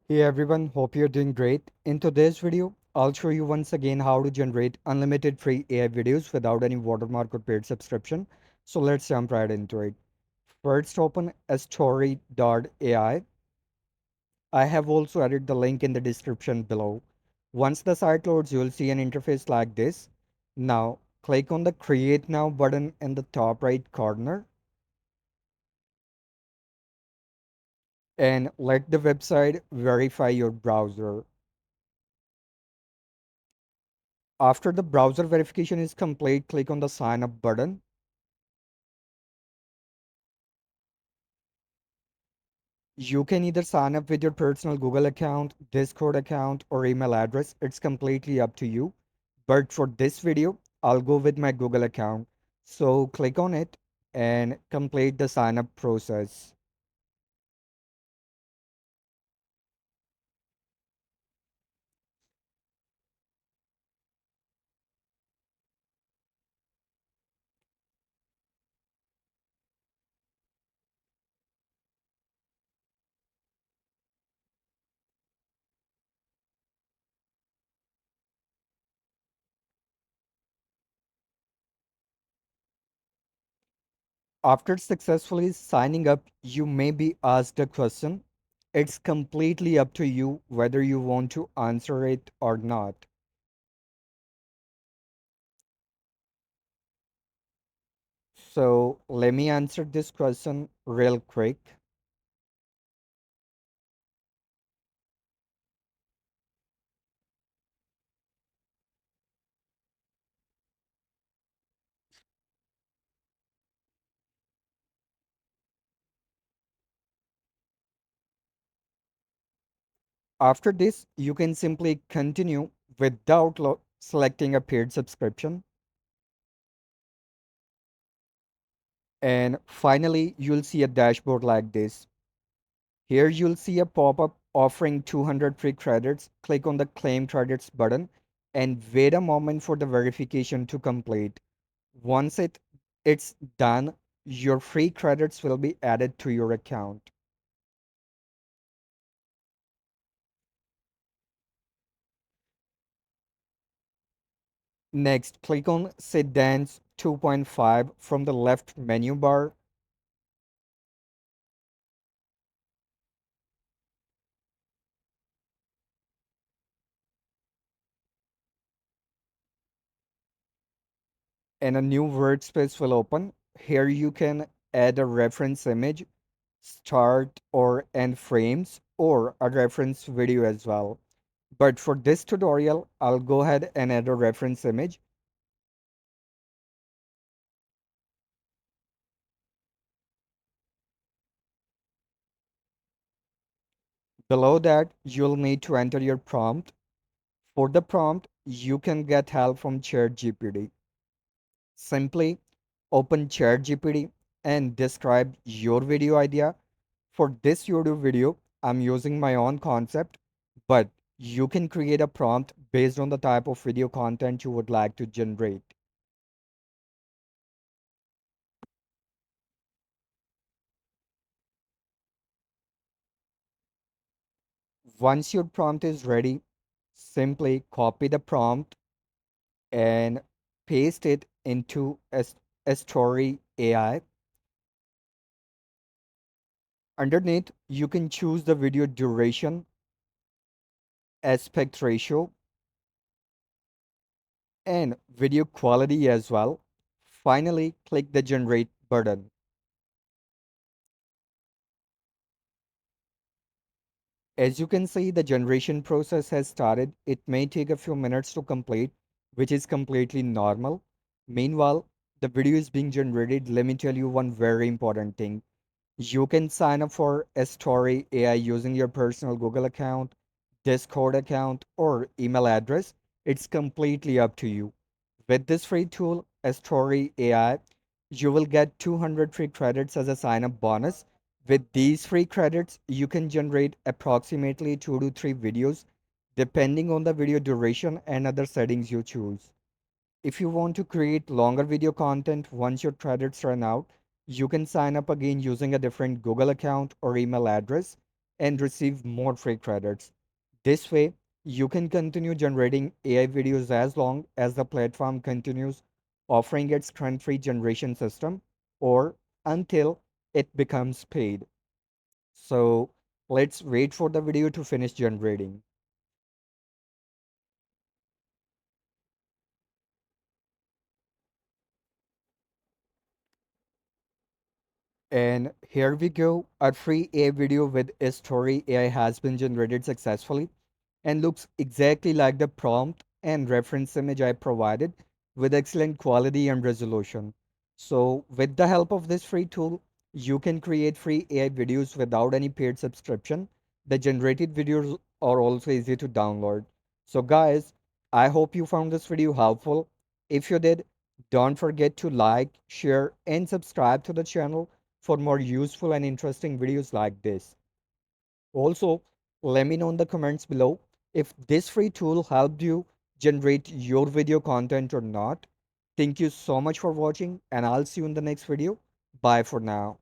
Hey everyone, hope you're doing great. In today's video, I'll show you once again how to generate unlimited free AI videos without any watermark or paid subscription. So let's jump right into it. First, open Astorie AI. I have also added the link in the description below. Once the site loads, you'll see an interface like this. Now, click on the Create Now button in the top right corner and let the website verify your browser. After the browser verification is complete, click on the sign up button. You can either sign up with your personal Google account, Discord account, or email address. It's completely up to you. But for this video, I'll go with my Google account. So click on it and complete the sign up process. After successfully signing up, you may be asked a question. It's completely up to you whether you want to answer it or not. So let me answer this question real quick. After this, you can simply continue without selecting a paid subscription. And finally, you'll see a dashboard like this. Here you'll see a pop-up offering 200 free credits. Click on the claim credits button and wait a moment for the verification to complete. Once it's done, your free credits will be added to your account. Next, click on Seedance 2.5 from the left menu bar. And a new workspace will open. Here you can add a reference image, start or end frames, or a reference video as well. But for this tutorial, I'll go ahead and add a reference image. Below that, you'll need to enter your prompt. For the prompt, you can get help from ChatGPT. Simply open ChatGPT and describe your video idea. For this YouTube video, I'm using my own concept, but you can create a prompt based on the type of video content you would like to generate. Once your prompt is ready, simply copy the prompt and paste it into a story AI. Underneath, you can choose the video duration, aspect ratio, and video quality as well. Finally, click the generate button. As you can see, the generation process has started. It may take a few minutes to complete, which is completely normal. Meanwhile, the video is being generated. Let me tell you one very important thing. You can sign up for Astorie AI using your personal Google account, Discord account, or email address. It's completely up to you. With this free tool, Astorie AI, you will get 200 free credits as a sign up bonus. With these free credits, you can generate approximately 2 to 3 videos depending on the video duration and other settings you choose. If you want to create longer video content once your credits run out, you can sign up again using a different Google account or email address and receive more free credits. This way, you can continue generating AI videos as long as the platform continues offering its current-free generation system or until it becomes paid. So let's wait for the video to finish generating. And here we go. Our free AI video with Astorie AI has been generated successfully and looks exactly like the prompt and reference image I provided with excellent quality and resolution. So with the help of this free tool, you can create free AI videos without any paid subscription. The generated videos are also easy to download. So guys, I hope you found this video helpful. If you did, don't forget to like, share, and subscribe to the channel for more useful and interesting videos like this. Also, let me know in the comments below if this free tool helped you generate your video content or not. Thank you so much for watching, and I'll see you in the next video. Bye for now.